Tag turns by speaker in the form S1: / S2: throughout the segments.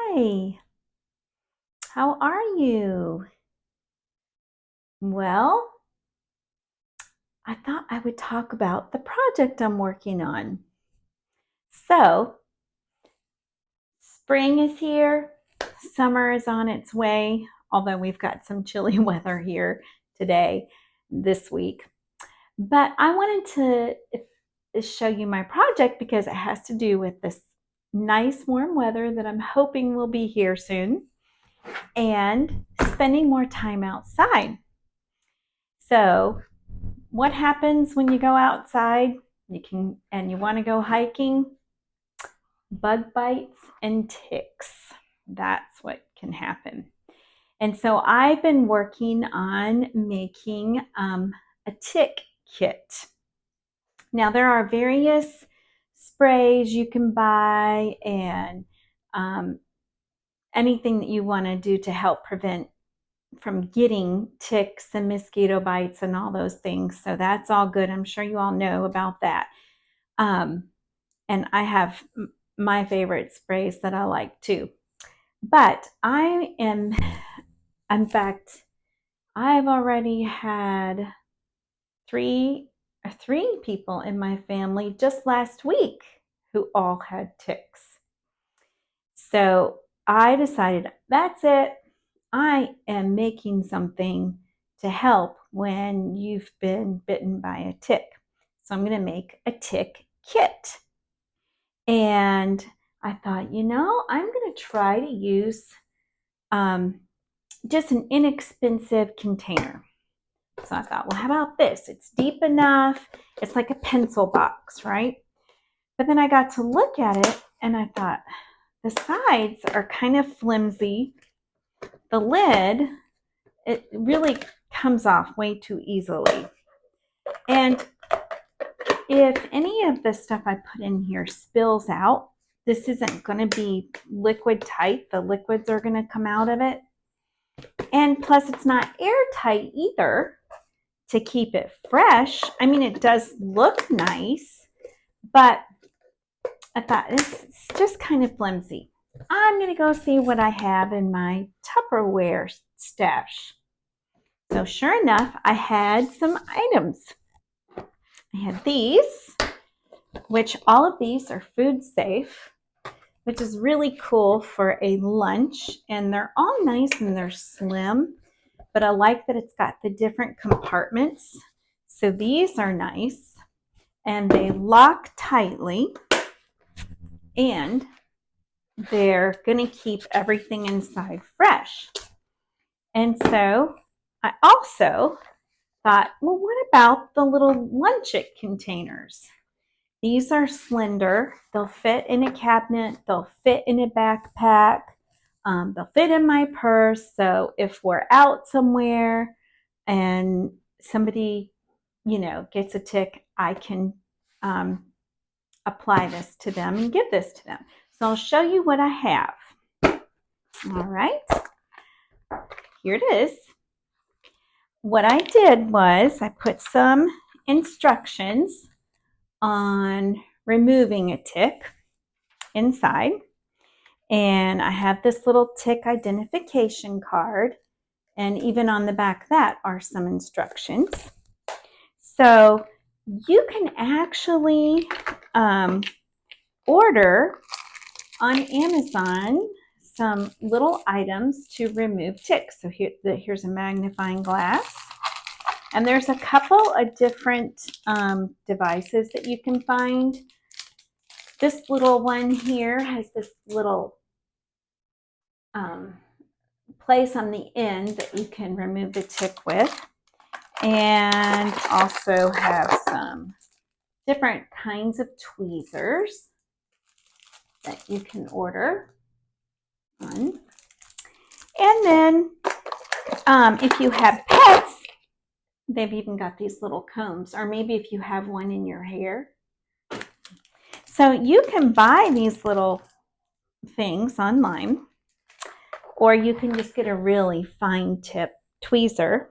S1: Hi, how are you? Well, I thought I would talk about the project I'm working on. So, spring is here, summer is on its way, although we've got some chilly weather here today, this week. But I wanted to show you my project because it has to do with this nice warm weather that I'm hoping will be here soon and spending more time outside. So, what happens when you go outside? You want to go hiking? Bug bites and ticks. That's what can happen. And so I've been working on making a tick kit. Now there are various sprays you can buy and um, anything that you want to do to help prevent from getting ticks and mosquito bites and all those things. So that's all good. I'm sure you all know about that. Um, and I have my favorite sprays that I like too. But in fact, I've already had three three people in my family just last week who all had ticks. So I decided that's it. I am making something to help when you've been bitten by a tick. So I'm going to make a tick kit. And I thought, I'm going to try to use um, just an inexpensive container. So I thought, well, how about this? It's deep enough. It's like a pencil box, right? But then I got to look at it and I thought, the sides are kind of flimsy. The lid, it really comes off way too easily. And if any of the stuff I put in here spills out, this isn't going to be liquid tight. The liquids are going to come out of it. And plus, it's not airtight either to keep it fresh. I mean, it does look nice, but I thought it's just kind of flimsy. I'm going to go see what I have in my Tupperware stash. So sure enough, I had some items. I had these, which all of these are food safe, which is really cool for a lunch. And they're all nice and they're slim, but I like that it's got the different compartments. So these are nice and they lock tightly and they're going to keep everything inside fresh. And so I also thought, well, what about the little Lunchit containers? These are slender. They'll fit in a cabinet. They'll fit in a backpack. They'll fit in my purse. So if we're out somewhere and somebody, gets a tick, I can apply this to them and give this to them. So I'll show you what I have. All right. Here it is. What I did was I put some instructions on removing a tick inside. And I have this little tick identification card. And even on the back of that are some instructions. So you can actually order on Amazon some little items to remove ticks. So here's a magnifying glass. And there's a couple of different devices that you can find. This little one here has this little place on the end that you can remove the tick with. And also have some different kinds of tweezers that you can order on. And then if you have pets, they've even got these little combs, or maybe if you have one in your hair. So you can buy these little things online, or you can just get a really fine tip tweezer.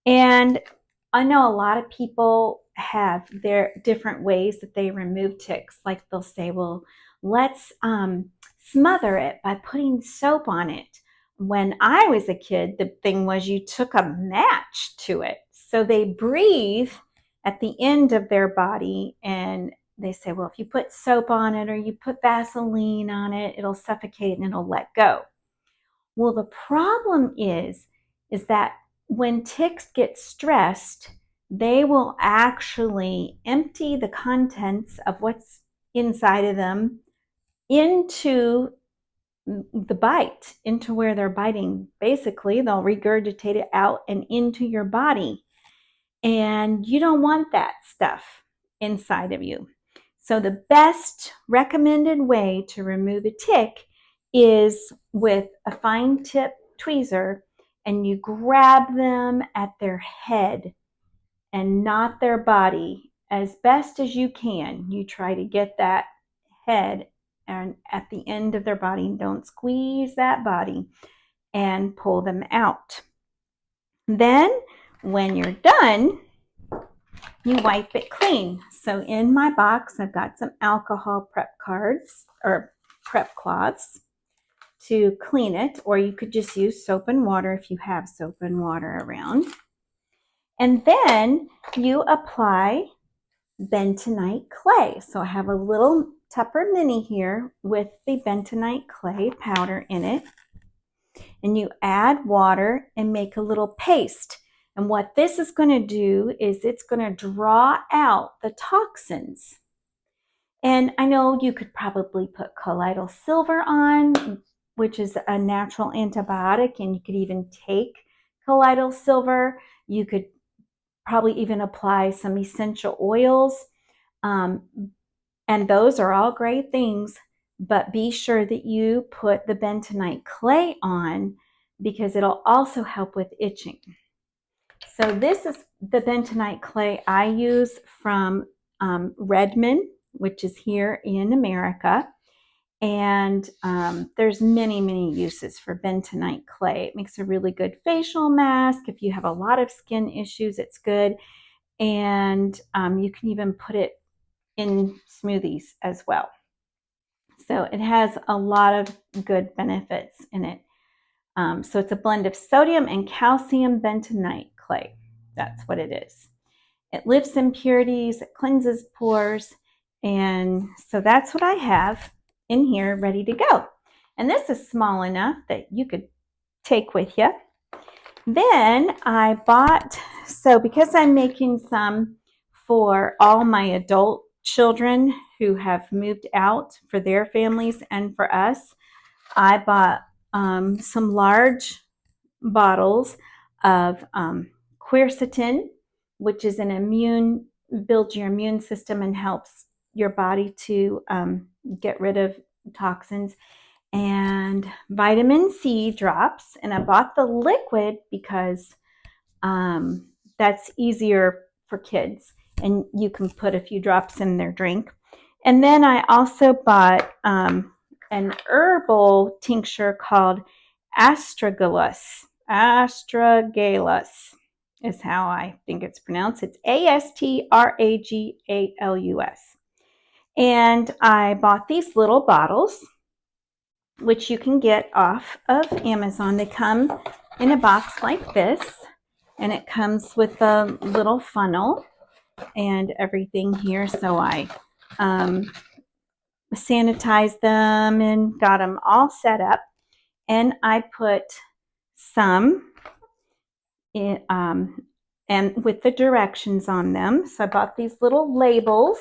S1: And I know a lot of people have their different ways that they remove ticks. Like they'll say, well, let's smother it by putting soap on it. When I was a kid, the thing was you took a match to it. So they breathe at the end of their body, and they say, well, if you put soap on it or you put Vaseline on it, it'll suffocate and it'll let go. Well, the problem is that when ticks get stressed, they will actually empty the contents of what's inside of them into the bite, into where they're biting. Basically, they'll regurgitate it out and into your body. And you don't want that stuff inside of you. So the best recommended way to remove a tick is with a fine tip tweezer, and you grab them at their head and not their body as best as you can. You try to get that head and at the end of their body. Don't squeeze that body, and pull them out. Then when you're done, you wipe it clean. So in my box, I've got some alcohol prep cards or prep cloths to clean it, or you could just use soap and water if you have soap and water around. And then you apply bentonite clay. So I have a little Tupper Mini here with the bentonite clay powder in it. And you add water and make a little paste. And what this is going to do is it's going to draw out the toxins. And I know you could probably put colloidal silver on, which is a natural antibiotic, and you could even take colloidal silver. You could probably even apply some essential oils. And those are all great things, but be sure that you put the bentonite clay on, because it'll also help with itching. So this is the bentonite clay I use from Redmond, which is here in America. And there's many uses for bentonite clay. It makes a really good facial mask. If you have a lot of skin issues, it's good. And you can even put it in smoothies as well. So it has a lot of good benefits in it. So it's a blend of sodium and calcium bentonite clay. That's what it is. It lifts impurities, it cleanses pores, and so that's what I have in here ready to go. And this is small enough that you could take with you. Then I bought, so because I'm making some for all my adult children who have moved out for their families and for us, I bought some large bottles of quercetin, which is builds your immune system and helps your body to get rid of toxins, and vitamin C drops. And I bought the liquid because that's easier for kids, and you can put a few drops in their drink. And then I also bought an herbal tincture called astragalus. Astragalus is how I think it's pronounced. It's Astragalus. And I bought these little bottles, which you can get off of Amazon. They come in a box like this, and it comes with a little funnel and everything here. So I sanitized them and got them all set up. And I put some in, and with the directions on them. So I bought these little labels,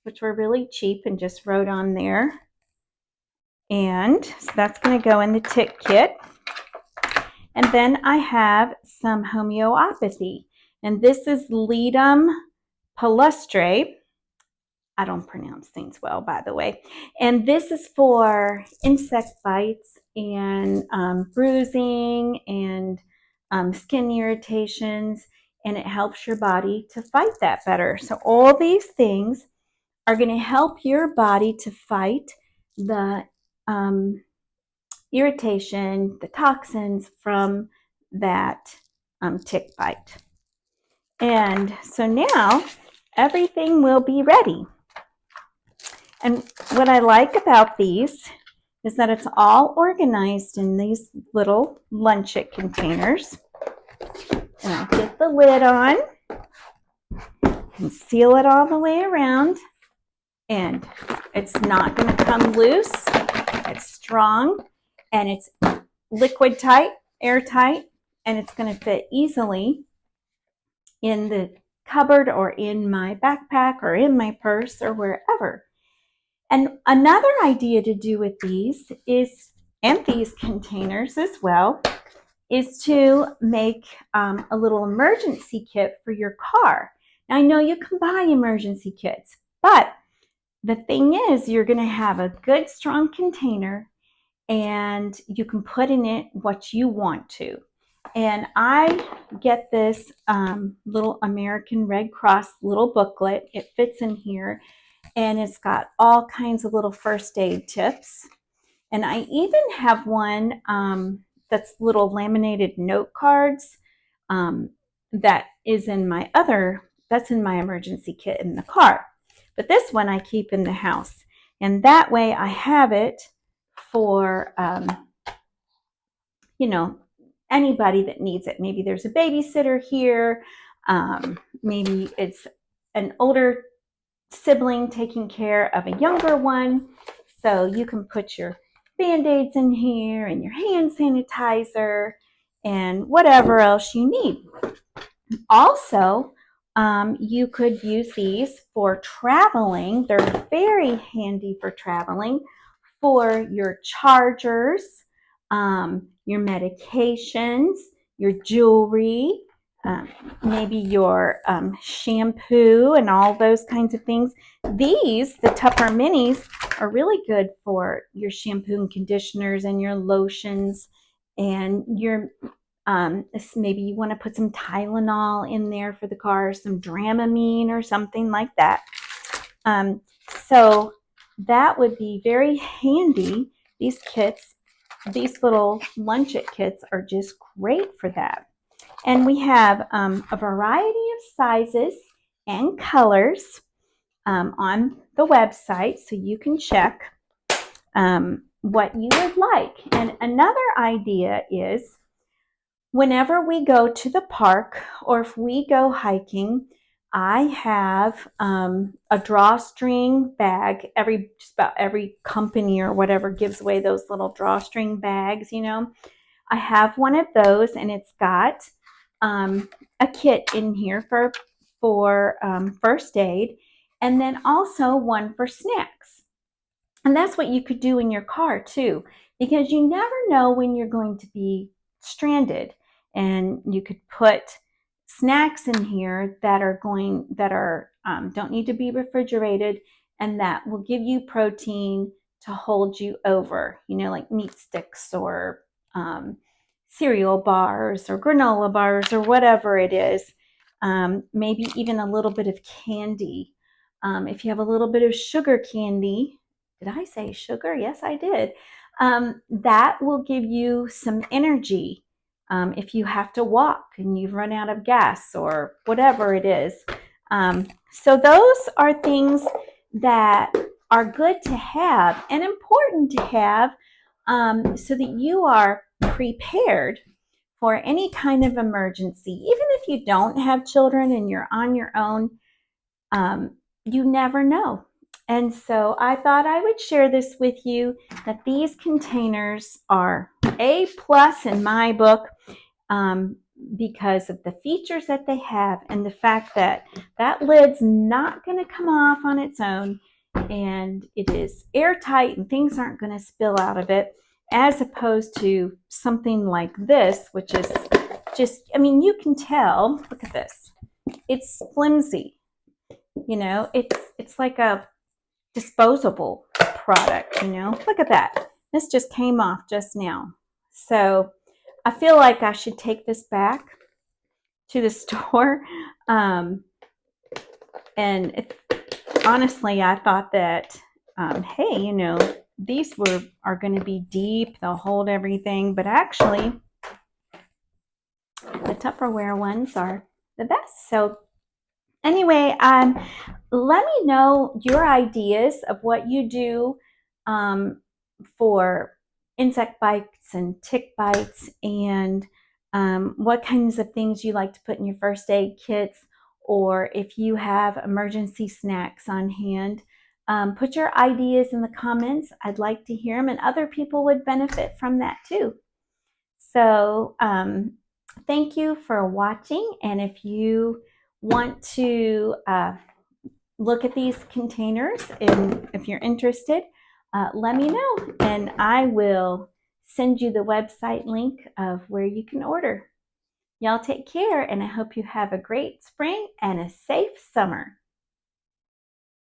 S1: which were really cheap, and just wrote on there. And so that's going to go in the tick kit. And then I have some homeopathy, and this is Ledum palustre. I don't pronounce things well, by the way. And this is for insect bites and bruising and skin irritations, and it helps your body to fight that better. So all these things are going to help your body to fight the irritation, the toxins from that tick bite. And so now everything will be ready. And what I like about these is that it's all organized in these little Lunch-It containers. And I'll get the lid on and seal it all the way around. And it's not going to come loose. It's strong and it's liquid tight, airtight, and it's going to fit easily in the cupboard or in my backpack or in my purse or wherever. And another idea to do with these is, and these containers as well, is to make a little emergency kit for your car. Now, I know you can buy emergency kits, but the thing is, you're going to have a good, strong container, and you can put in it what you want to. And I get this little American Red Cross little booklet. It fits in here, and it's got all kinds of little first aid tips. And I even have one that's little laminated note cards that is in my that's in my emergency kit in the car. But this one I keep in the house. And that way I have it for, anybody that needs it. Maybe there's a babysitter here. Maybe it's an older sibling taking care of a younger one. So you can put your Band-Aids in here and your hand sanitizer and whatever else you need. Also, you could use these for traveling. They're very handy for traveling, for your chargers, your medications, your jewelry, maybe your shampoo and all those kinds of things. These, the Tupper Minis, are really good for your shampoo and conditioners and your lotions and your maybe you want to put some Tylenol in there for the car, some Dramamine or something like that. So that would be very handy. These kits, these little Lunch-It kits are just great for that. And we have a variety of sizes and colors on the website, so you can check what you would like. And another idea is, whenever we go to the park or if we go hiking, I have a drawstring bag. Just about every company or whatever gives away those little drawstring bags, I have one of those, and it's got a kit in here for first aid, and then also one for snacks. And that's what you could do in your car too, because you never know when you're going to be stranded. And you could put snacks in here that don't need to be refrigerated, and that will give you protein to hold you over, like meat sticks or cereal bars or granola bars or whatever it is. Maybe even a little bit of candy. If you have a little bit of sugar candy, did I say sugar? Yes, I did. That will give you some energy if you have to walk and you've run out of gas or whatever it is. So those are things that are good to have and important to have so that you are prepared for any kind of emergency. Even if you don't have children and you're on your own, you never know. And so I thought I would share this with you, that these containers are A+ in my book because of the features that they have and the fact that that lid's not going to come off on its own, and it is airtight and things aren't going to spill out of it, as opposed to something like this, which is just, you can tell, look at this, it's flimsy. It's like a disposable product, Look at that. This just came off just now. So I feel like I should take this back to the store. And honestly, I thought that, hey, these are going to be deep. They'll hold everything. But actually, the Tupperware ones are the best. So Anyway, let me know your ideas of what you do for insect bites and tick bites, and what kinds of things you like to put in your first aid kits, or if you have emergency snacks on hand. Put your ideas in the comments. I'd like to hear them, and other people would benefit from that too. So thank you for watching, and if you want to look at these containers, and if you're interested, let me know, and I will send you the website link of where you can order. Y'all take care, and I hope you have a great spring and a safe summer.